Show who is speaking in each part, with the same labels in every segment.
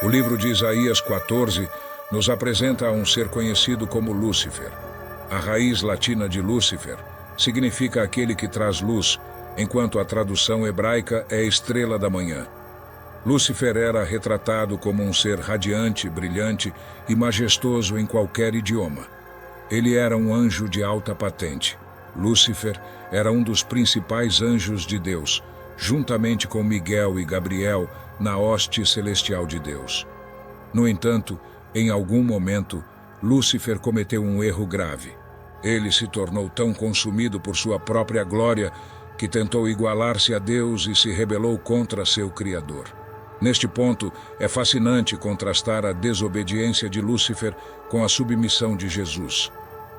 Speaker 1: O livro de Isaías 14 nos apresenta a um ser conhecido como Lúcifer. A raiz latina de Lúcifer significa aquele que traz luz, enquanto a tradução hebraica é estrela da manhã. Lúcifer era retratado como um ser radiante, brilhante e majestoso em qualquer idioma. Ele era um anjo de alta patente. Lúcifer era um dos principais anjos de Deus, juntamente com Miguel e Gabriel, na hoste celestial de Deus. No entanto, em algum momento, Lúcifer cometeu um erro grave. Ele se tornou tão consumido por sua própria glória que tentou igualar-se a Deus e se rebelou contra seu Criador. Neste ponto, é fascinante contrastar a desobediência de Lúcifer com a submissão de Jesus.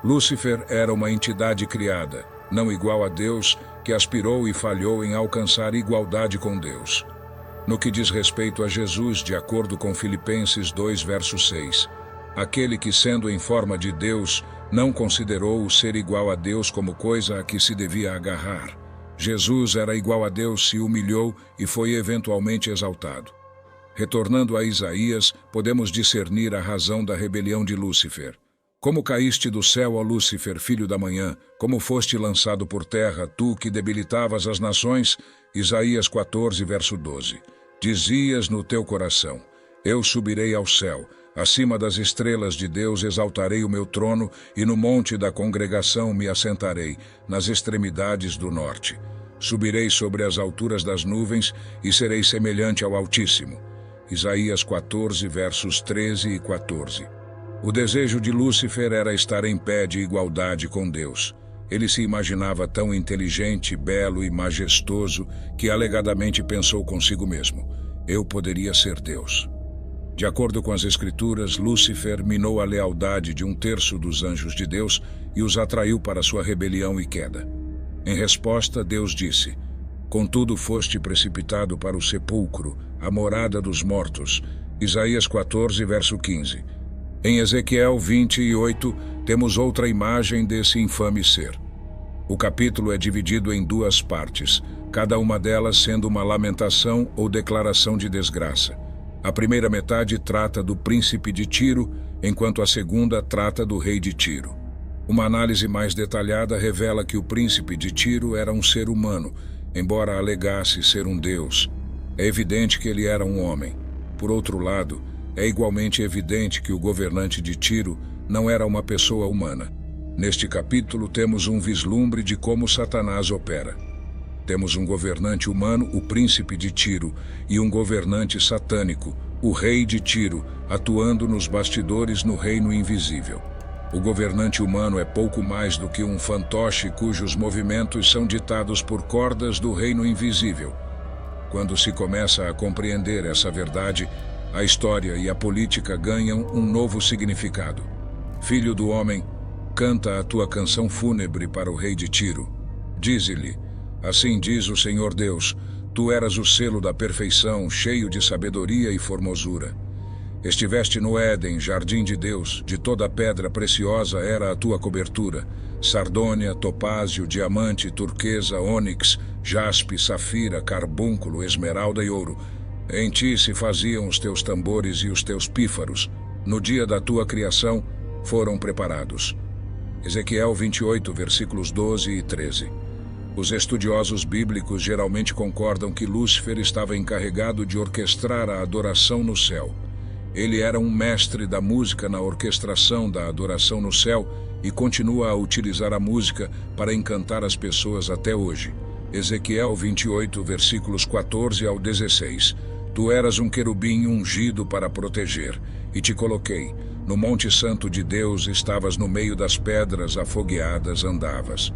Speaker 1: Lúcifer era uma entidade criada, não igual a Deus, que aspirou e falhou em alcançar igualdade com Deus. No que diz respeito a Jesus, de acordo com Filipenses 2, verso 6, aquele que, sendo em forma de Deus, não considerou o ser igual a Deus como coisa a que se devia agarrar. Jesus era igual a Deus, se humilhou e foi eventualmente exaltado. Retornando a Isaías, podemos discernir a razão da rebelião de Lúcifer. Como caíste do céu, ó Lúcifer, filho da manhã, como foste lançado por terra, tu que debilitavas as nações? Isaías 14, verso 12. Dizias no teu coração, eu subirei ao céu, acima das estrelas de Deus exaltarei o meu trono, e no monte da congregação me assentarei, nas extremidades do norte. Subirei sobre as alturas das nuvens e serei semelhante ao Altíssimo. Isaías 14, versos 13 e 14. O desejo de Lúcifer era estar em pé de igualdade com Deus. Ele se imaginava tão inteligente, belo e majestoso que alegadamente pensou consigo mesmo, eu poderia ser Deus. De acordo com as Escrituras, Lúcifer minou a lealdade de 1/3 dos anjos de Deus e os atraiu para sua rebelião e queda. Em resposta, Deus disse, contudo foste precipitado para o sepulcro, a morada dos mortos. Isaías 14, verso 15. Em Ezequiel 28, temos outra imagem desse infame ser. O capítulo é dividido em 2 partes, cada uma delas sendo uma lamentação ou declaração de desgraça. A primeira metade trata do príncipe de Tiro, enquanto a segunda trata do rei de Tiro. Uma análise mais detalhada revela que o príncipe de Tiro era um ser humano, embora alegasse ser um deus. É evidente que ele era um homem. Por outro lado, é igualmente evidente que o governante de Tiro não era uma pessoa humana. Neste capítulo temos um vislumbre de como Satanás opera. Temos um governante humano, o príncipe de Tiro, e um governante satânico, o rei de Tiro, atuando nos bastidores no reino invisível. O governante humano é pouco mais do que um fantoche cujos movimentos são ditados por cordas do reino invisível. Quando se começa a compreender essa verdade, a história e a política ganham um novo significado. Filho do homem, canta a tua canção fúnebre para o rei de Tiro. Dize-lhe, assim diz o Senhor Deus, tu eras o selo da perfeição, cheio de sabedoria e formosura. Estiveste no Éden, jardim de Deus, de toda pedra preciosa era a tua cobertura, sardônia, topázio, diamante, turquesa, ônix, jaspe, safira, carbúnculo, esmeralda e ouro. Em ti se faziam os teus tambores e os teus pífaros. No dia da tua criação foram preparados. Ezequiel 28, versículos 12 e 13. Os estudiosos bíblicos geralmente concordam que Lúcifer estava encarregado de orquestrar a adoração no céu. Ele era um mestre da música na orquestração da adoração no céu e continua a utilizar a música para encantar as pessoas até hoje. Ezequiel 28, versículos 14 ao 16. Tu eras um querubim ungido para proteger, e te coloquei. No monte santo de Deus estavas no meio das pedras afogueadas andavas.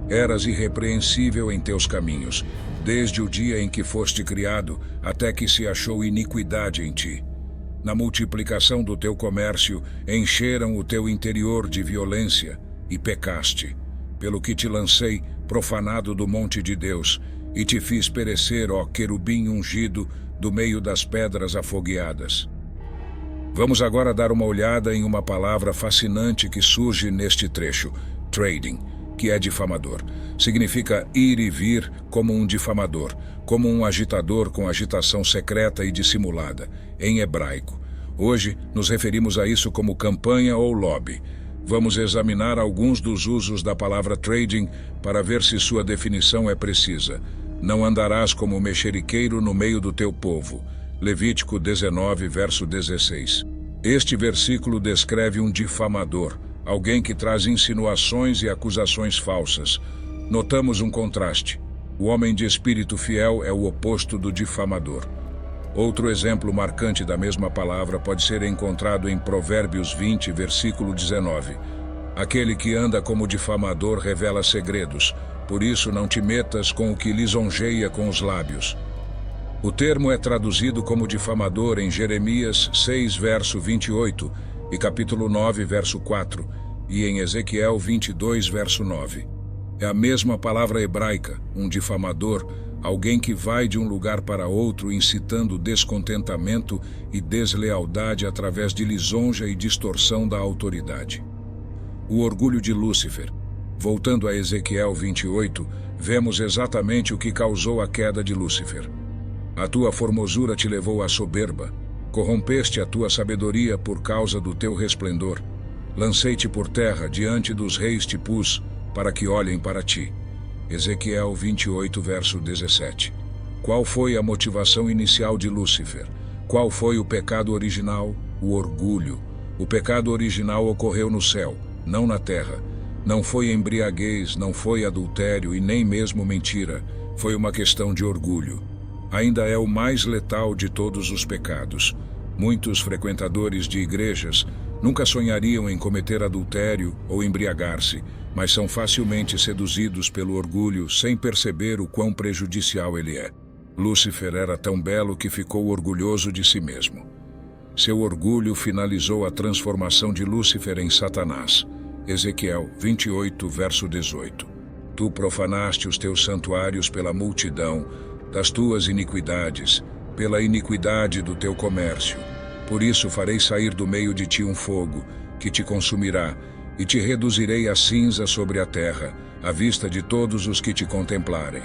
Speaker 1: Eras irrepreensível em teus caminhos, desde o dia em que foste criado, até que se achou iniquidade em ti. Na multiplicação do teu comércio, encheram o teu interior de violência, e pecaste. Pelo que te lancei, profanado do monte de Deus, e te fiz perecer, ó querubim ungido, do meio das pedras afogueadas. Vamos agora dar uma olhada em uma palavra fascinante que surge neste trecho, trading, que é difamador. Significa ir e vir como um difamador, como um agitador com agitação secreta e dissimulada, em hebraico. Hoje, nos referimos a isso como campanha ou lobby. Vamos examinar alguns dos usos da palavra trading para ver se sua definição é precisa. Não andarás como mexeriqueiro no meio do teu povo. Levítico 19, verso 16. Este versículo descreve um difamador, alguém que traz insinuações e acusações falsas. Notamos um contraste. O homem de espírito fiel é o oposto do difamador. Outro exemplo marcante da mesma palavra pode ser encontrado em Provérbios 20, versículo 19. Aquele que anda como difamador revela segredos, por isso não te metas com o que lisonjeia com os lábios. O termo é traduzido como difamador em Jeremias 6, verso 28, e capítulo 9, verso 4, e em Ezequiel 22, verso 9. É a mesma palavra hebraica, um difamador, alguém que vai de um lugar para outro incitando descontentamento e deslealdade através de lisonja e distorção da autoridade. O orgulho de Lúcifer. Voltando a Ezequiel 28, vemos exatamente o que causou a queda de Lúcifer. A tua formosura te levou à soberba. Corrompeste a tua sabedoria por causa do teu resplendor. Lancei-te por terra, diante dos reis te pus, para que olhem para ti. Ezequiel 28, verso 17. Qual foi a motivação inicial de Lúcifer? Qual foi o pecado original? O orgulho. O pecado original ocorreu no céu, não na terra. Não foi embriaguez, não foi adultério e nem mesmo mentira. Foi uma questão de orgulho. Ainda é o mais letal de todos os pecados. Muitos frequentadores de igrejas nunca sonhariam em cometer adultério ou embriagar-se, mas são facilmente seduzidos pelo orgulho sem perceber o quão prejudicial ele é. Lúcifer era tão belo que ficou orgulhoso de si mesmo. Seu orgulho finalizou a transformação de Lúcifer em Satanás. Ezequiel 28, verso 18. Tu profanaste os teus santuários pela multidão das tuas iniquidades, pela iniquidade do teu comércio. Por isso farei sair do meio de ti um fogo, que te consumirá, e te reduzirei a cinza sobre a terra, à vista de todos os que te contemplarem.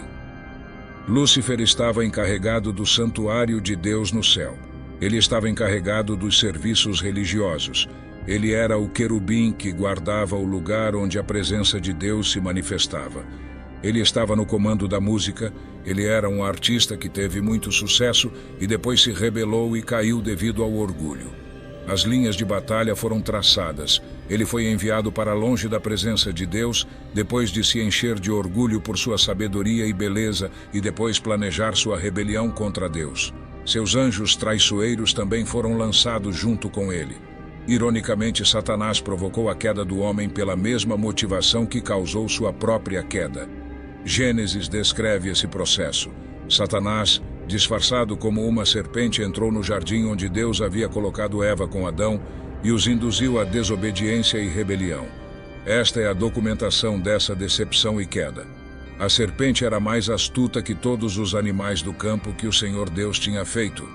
Speaker 1: Lúcifer estava encarregado do santuário de Deus no céu. Ele estava encarregado dos serviços religiosos. Ele era o querubim que guardava o lugar onde a presença de Deus se manifestava. Ele estava no comando da música. Ele era um artista que teve muito sucesso e depois se rebelou e caiu devido ao orgulho. As linhas de batalha foram traçadas. Ele foi enviado para longe da presença de Deus, depois de se encher de orgulho por sua sabedoria e beleza e depois planejar sua rebelião contra Deus. Seus anjos traiçoeiros também foram lançados junto com ele. Ironicamente, Satanás provocou a queda do homem pela mesma motivação que causou sua própria queda. Gênesis descreve esse processo. Satanás, disfarçado como uma serpente, entrou no jardim onde Deus havia colocado Eva com Adão e os induziu à desobediência e rebelião. Esta é a documentação dessa decepção e queda. A serpente era mais astuta que todos os animais do campo que o Senhor Deus tinha feito.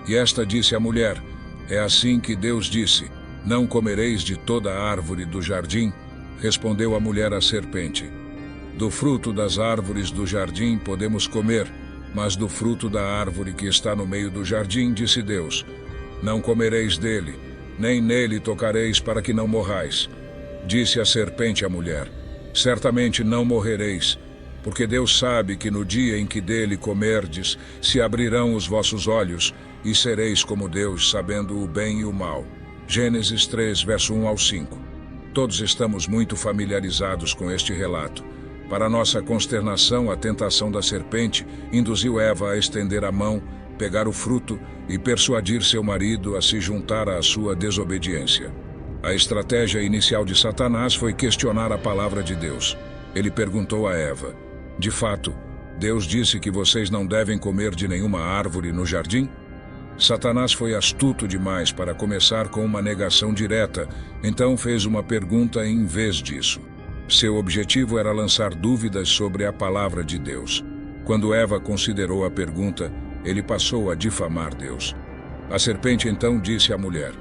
Speaker 1: E esta disse à mulher: é assim que Deus disse: não comereis de toda a árvore do jardim? Respondeu a mulher à serpente: do fruto das árvores do jardim podemos comer, mas do fruto da árvore que está no meio do jardim, disse Deus: não comereis dele, nem nele tocareis, para que não morrais. Disse a serpente à mulher: certamente não morrereis, porque Deus sabe que no dia em que dele comerdes, se abrirão os vossos olhos, e sereis como Deus, sabendo o bem e o mal. Gênesis 3, verso 1 ao 5. Todos estamos muito familiarizados com este relato. Para nossa consternação, a tentação da serpente induziu Eva a estender a mão, pegar o fruto e persuadir seu marido a se juntar à sua desobediência. A estratégia inicial de Satanás foi questionar a palavra de Deus. Ele perguntou a Eva: de fato, Deus disse que vocês não devem comer de nenhuma árvore no jardim? Satanás foi astuto demais para começar com uma negação direta, então fez uma pergunta em vez disso. Seu objetivo era lançar dúvidas sobre a palavra de Deus. Quando Eva considerou a pergunta, ele passou a difamar Deus. A serpente então disse à mulher: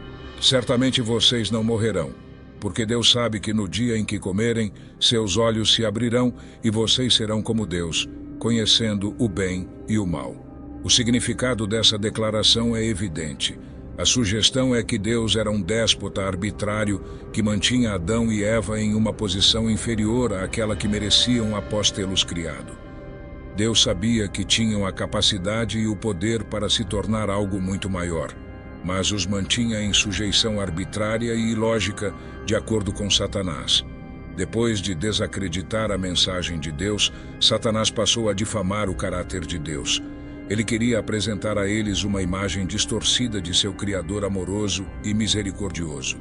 Speaker 1: certamente vocês não morrerão. porque Deus sabe que no dia em que comerem, seus olhos se abrirão e vocês serão como Deus, conhecendo o bem e o mal. O significado dessa declaração é evidente. A sugestão é que Deus era um déspota arbitrário que mantinha Adão e Eva em uma posição inferior àquela que mereciam após tê-los criado. Deus sabia que tinham a capacidade e o poder para se tornar algo muito maior, mas os mantinha em sujeição arbitrária e ilógica de acordo com Satanás. Depois de desacreditar a mensagem de Deus, Satanás passou a difamar o caráter de Deus. Ele queria apresentar a eles uma imagem distorcida de seu Criador amoroso e misericordioso.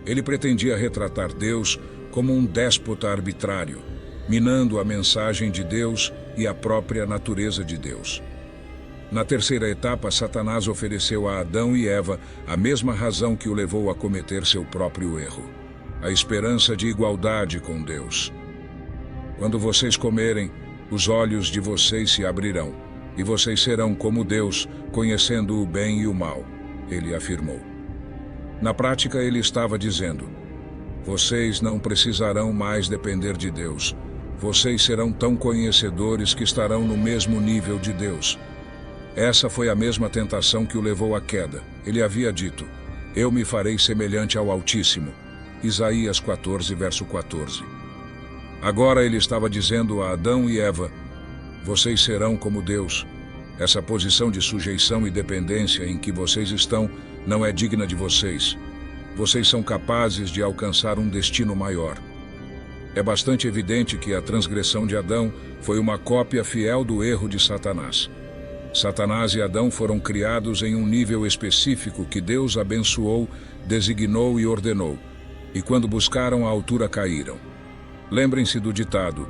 Speaker 1: Ele pretendia retratar Deus como um déspota arbitrário, minando a mensagem de Deus e a própria natureza de Deus. Na terceira etapa, Satanás ofereceu a Adão e Eva a mesma razão que o levou a cometer seu próprio erro: a esperança de igualdade com Deus. Quando vocês comerem, os olhos de vocês se abrirão, e vocês serão como Deus, conhecendo o bem e o mal, ele afirmou. Na prática, ele estava dizendo: vocês não precisarão mais depender de Deus. Vocês serão tão conhecedores que estarão no mesmo nível de Deus. Essa foi a mesma tentação que o levou à queda. Ele havia dito: eu me farei semelhante ao Altíssimo. Isaías 14, verso 14. Agora ele estava dizendo a Adão e Eva: vocês serão como Deus. Essa posição de sujeição e dependência em que vocês estão não é digna de vocês. Vocês são capazes de alcançar um destino maior. É bastante evidente que a transgressão de Adão foi uma cópia fiel do erro de Satanás. Satanás e Adão foram criados em um nível específico que Deus abençoou, designou e ordenou, e quando buscaram a altura caíram. Lembrem-se do ditado: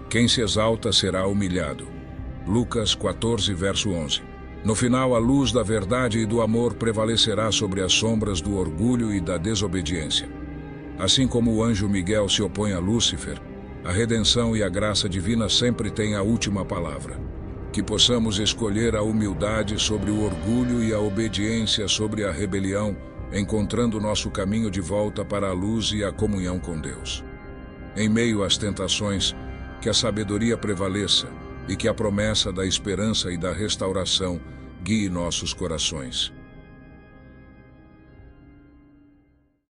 Speaker 1: quem se exalta será humilhado. Lucas 14, verso 11. No final, a luz da verdade e do amor prevalecerá sobre as sombras do orgulho e da desobediência. Assim como o anjo Miguel se opõe a Lúcifer, a redenção e a graça divina sempre têm a última palavra. Que possamos escolher a humildade sobre o orgulho e a obediência sobre a rebelião, encontrando nosso caminho de volta para a luz e a comunhão com Deus. Em meio às tentações, que a sabedoria prevaleça e que a promessa da esperança e da restauração guie nossos corações.